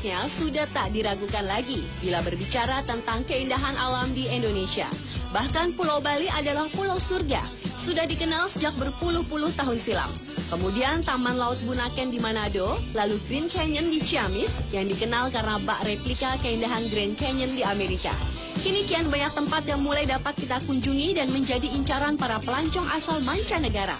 seharusnya sudah tak diragukan lagi bila berbicara tentang keindahan alam di Indonesia. Bahkan Pulau Bali adalah pulau surga, sudah dikenal sejak berpuluh-puluh tahun silam. Kemudian Taman Laut Bunaken di Manado, lalu Green Canyon di Ciamis yang dikenal karena bak replika keindahan Grand Canyon di Amerika. Kini kian banyak tempat yang mulai dapat kita kunjungi dan menjadi incaran para pelancong asal mancanegara.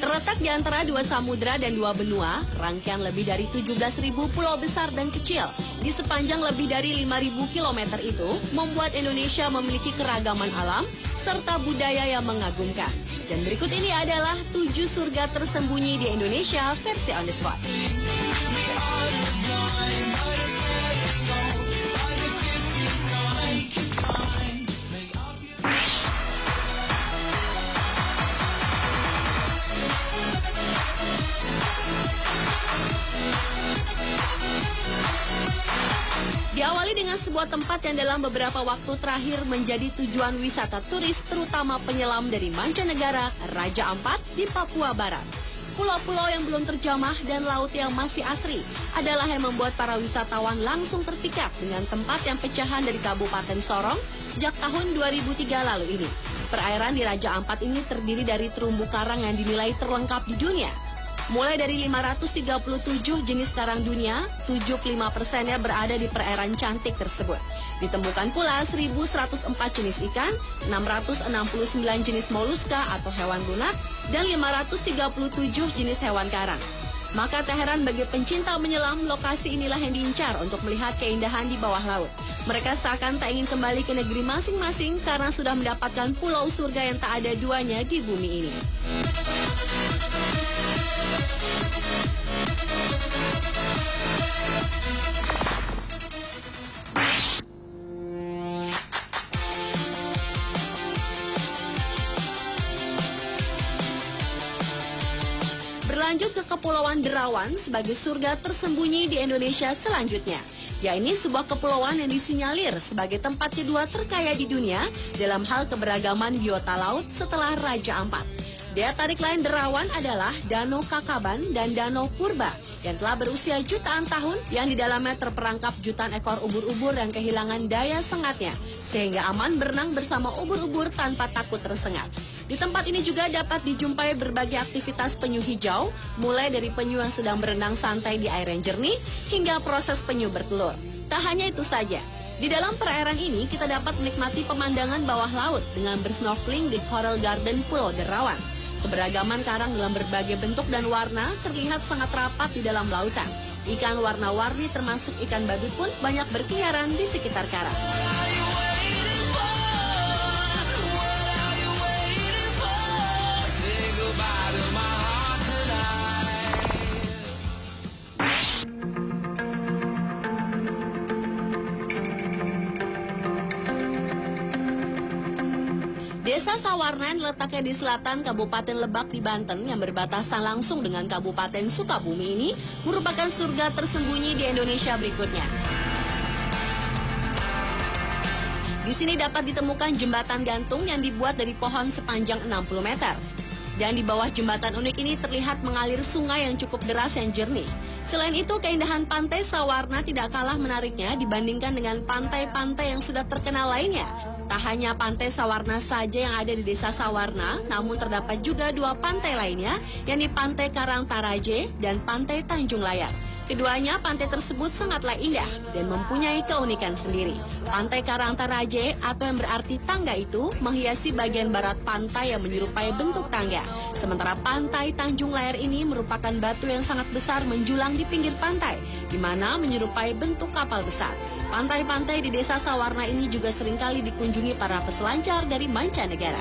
Terletak di antara dua samudra dan dua benua, rangkaian lebih dari 17.000 pulau besar dan kecil di sepanjang lebih dari 5.000 km itu membuat Indonesia memiliki keragaman alam serta budaya yang mengagumkan. Dan berikut ini adalah 7 surga tersembunyi di Indonesia versi On The Spot. Diawali dengan sebuah tempat yang dalam beberapa waktu terakhir menjadi tujuan wisata turis terutama penyelam dari mancanegara, Raja Ampat di Papua Barat. Pulau-pulau yang belum terjamah dan laut yang masih asri adalah yang membuat para wisatawan langsung terpikat dengan tempat yang pecahan dari Kabupaten Sorong sejak tahun 2003 lalu ini. Perairan di Raja Ampat ini terdiri dari terumbu karang yang dinilai terlengkap di dunia. Mulai dari 537 jenis karang dunia, 75%-nya berada di perairan cantik tersebut. Ditemukan pula 1.104 jenis ikan, 669 jenis moluska atau hewan lunak, dan 537 jenis hewan karang. Maka tak heran bagi pencinta menyelam, lokasi inilah yang diincar untuk melihat keindahan di bawah laut. Mereka seakan tak ingin kembali ke negeri masing-masing karena sudah mendapatkan pulau surga yang tak ada duanya di bumi ini. Berlanjut ke Kepulauan Derawan sebagai surga tersembunyi di Indonesia selanjutnya. Ya, ini sebuah kepulauan yang disinyalir sebagai tempat kedua terkaya di dunia dalam hal keberagaman biota laut setelah Raja Ampat. Daya tarik lain Derawan adalah Danau Kakaban dan Danau Purba yang telah berusia jutaan tahun yang di dalamnya terperangkap jutaan ekor ubur-ubur yang kehilangan daya sengatnya sehingga aman berenang bersama ubur-ubur tanpa takut tersengat. Di tempat ini juga dapat dijumpai berbagai aktivitas penyu hijau, mulai dari penyu yang sedang berenang santai di air yang jernih hingga proses penyu bertelur. Tak hanya itu saja, di dalam perairan ini kita dapat menikmati pemandangan bawah laut dengan bersnorkeling di Coral Garden Pulau Derawan. Keberagaman karang dalam berbagai bentuk dan warna terlihat sangat rapat di dalam lautan. Ikan warna-warni termasuk ikan badut pun banyak berkeliaran di sekitar karang. Desa Sawarna yang letaknya di selatan Kabupaten Lebak di Banten yang berbatasan langsung dengan Kabupaten Sukabumi ini merupakan surga tersembunyi di Indonesia berikutnya. Di sini dapat ditemukan jembatan gantung yang dibuat dari pohon sepanjang 60 meter. Dan di bawah jembatan unik ini terlihat mengalir sungai yang cukup deras yang jernih. Selain itu, keindahan pantai Sawarna tidak kalah menariknya dibandingkan dengan pantai-pantai yang sudah terkenal lainnya. Tak hanya pantai Sawarna saja yang ada di desa Sawarna, namun terdapat juga dua pantai lainnya, yakni Pantai Karangtaraje dan Pantai Tanjung Layar. Keduanya pantai tersebut sangatlah indah dan mempunyai keunikan sendiri. Pantai Karangtaraje atau yang berarti tangga itu menghiasi bagian barat pantai yang menyerupai bentuk tangga. Sementara Pantai Tanjung Layar ini merupakan batu yang sangat besar menjulang di pinggir pantai, di mana menyerupai bentuk kapal besar. Pantai-pantai di desa Sawarna ini juga seringkali dikunjungi para peselancar dari mancanegara.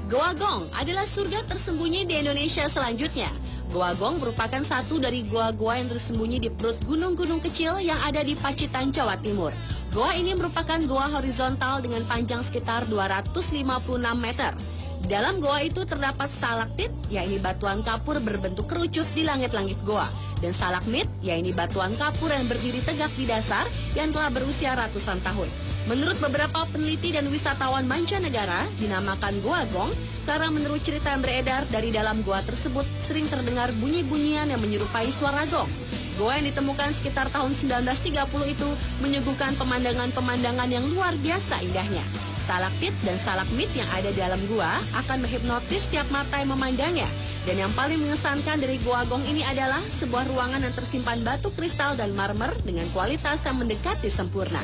Goa Gong adalah surga tersembunyi di Indonesia selanjutnya. Goa Gong merupakan satu dari goa-goa yang tersembunyi di perut gunung-gunung kecil yang ada di Pacitan, Jawa Timur. Goa ini merupakan goa horizontal dengan panjang sekitar 256 meter. Di dalam goa itu terdapat stalaktit, yaitu batuan kapur berbentuk kerucut di langit-langit goa. Dan stalagmit, yaitu batuan kapur yang berdiri tegak di dasar yang telah berusia ratusan tahun. Menurut beberapa peneliti dan wisatawan mancanegara, dinamakan Goa Gong karena menurut cerita yang beredar dari dalam goa tersebut sering terdengar bunyi-bunyian yang menyerupai suara gong. Goa yang ditemukan sekitar tahun 1930 itu menyuguhkan pemandangan-pemandangan yang luar biasa indahnya. Stalaktit dan stalagmit yang ada di dalam gua akan menghipnotis setiap mata yang memandangnya. Dan yang paling mengesankan dari Goa Gong ini adalah sebuah ruangan yang tersimpan batu kristal dan marmer dengan kualitas yang mendekati sempurna.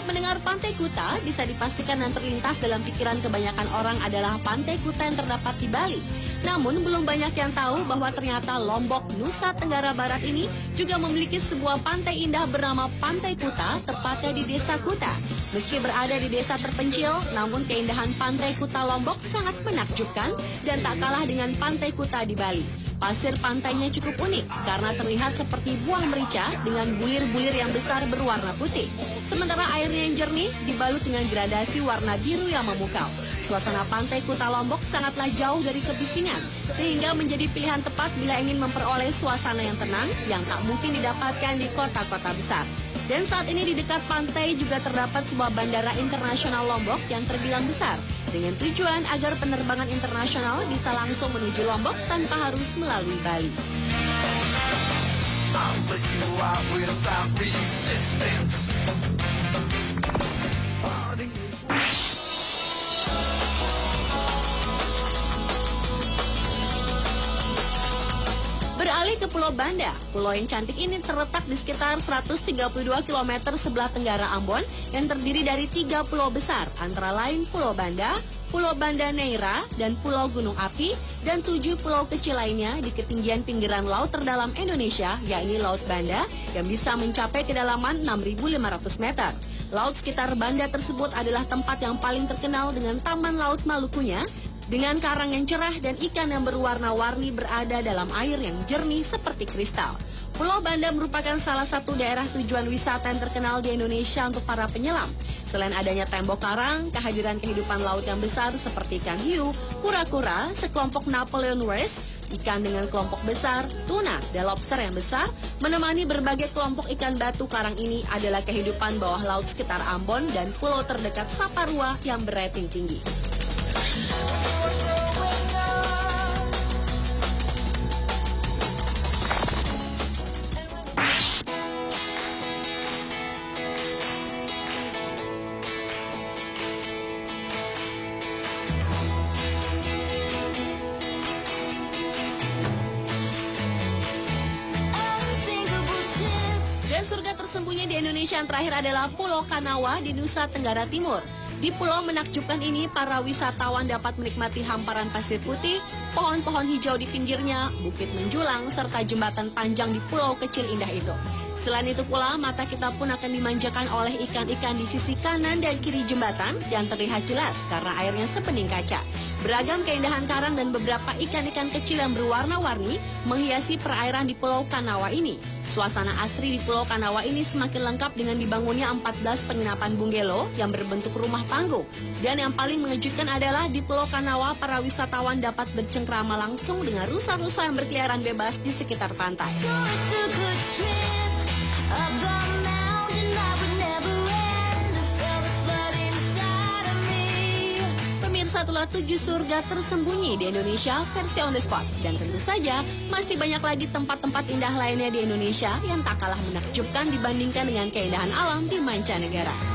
Mendengar Pantai Kuta, bisa dipastikan yang terlintas dalam pikiran kebanyakan orang adalah Pantai Kuta yang terdapat di Bali. Namun, belum banyak yang tahu bahwa ternyata Lombok, Nusa Tenggara Barat ini juga memiliki sebuah pantai indah bernama Pantai Kuta, tepatnya di Desa Kuta. Meski berada di desa terpencil, namun keindahan Pantai Kuta Lombok sangat menakjubkan dan tak kalah dengan Pantai Kuta di Bali. Pasir pantainya cukup unik karena terlihat seperti buah merica dengan bulir-bulir yang besar berwarna putih. Sementara airnya yang jernih dibalut dengan gradasi warna biru yang memukau. Suasana Pantai Kuta Lombok sangatlah jauh dari kebisingan, sehingga menjadi pilihan tepat bila ingin memperoleh suasana yang tenang yang tak mungkin didapatkan di kota-kota besar. Dan saat ini di dekat pantai juga terdapat sebuah bandara internasional Lombok yang terbilang besar, dengan tujuan agar penerbangan internasional bisa langsung menuju Lombok tanpa harus melalui Bali. Beralih ke Pulau Banda, pulau yang cantik ini terletak di sekitar 132 km sebelah tenggara Ambon yang terdiri dari 3 pulau besar, antara lain Pulau Banda, Pulau Banda Neira, dan Pulau Gunung Api, dan 7 pulau kecil lainnya di ketinggian pinggiran laut terdalam Indonesia, yakni Laut Banda, yang bisa mencapai kedalaman 6.500 meter. Laut sekitar Banda tersebut adalah tempat yang paling terkenal dengan Taman Laut Malukunya, dengan karang yang cerah dan ikan yang berwarna-warni berada dalam air yang jernih seperti kristal. Pulau Banda merupakan salah satu daerah tujuan wisata yang terkenal di Indonesia untuk para penyelam. Selain adanya tembok karang, kehadiran kehidupan laut yang besar seperti ikan hiu, kura-kura, sekelompok Napoleon whales, ikan dengan kelompok besar, tuna, dan lobster yang besar, menemani berbagai kelompok ikan batu karang ini adalah kehidupan bawah laut sekitar Ambon dan pulau terdekat Saparua yang berating tinggi. Dan surga tersembunyi di Indonesia yang terakhir adalah Pulau Kanawa di Nusa Tenggara Timur. Di pulau menakjubkan ini, para wisatawan dapat menikmati hamparan pasir putih, pohon-pohon hijau di pinggirnya, bukit menjulang, serta jembatan panjang di pulau kecil indah itu. Selain itu pula, mata kita pun akan dimanjakan oleh ikan-ikan di sisi kanan dan kiri jembatan yang terlihat jelas karena airnya sebening kaca. Beragam keindahan karang dan beberapa ikan-ikan kecil yang berwarna-warni menghiasi perairan di Pulau Kanawa ini. Suasana asri di Pulau Kanawa ini semakin lengkap dengan dibangunnya 14 penginapan bungalow yang berbentuk rumah panggung. Dan yang paling mengejutkan adalah di Pulau Kanawa, para wisatawan dapat bercengkrama langsung dengan rusa-rusa yang berkeliaran bebas di sekitar pantai. Pemirsa, itulah 7 surga tersembunyi di Indonesia versi on the spot. Dan tentu saja masih banyak lagi tempat-tempat indah lainnya di Indonesia yang tak kalah menakjubkan dibandingkan dengan keindahan alam di mancanegara.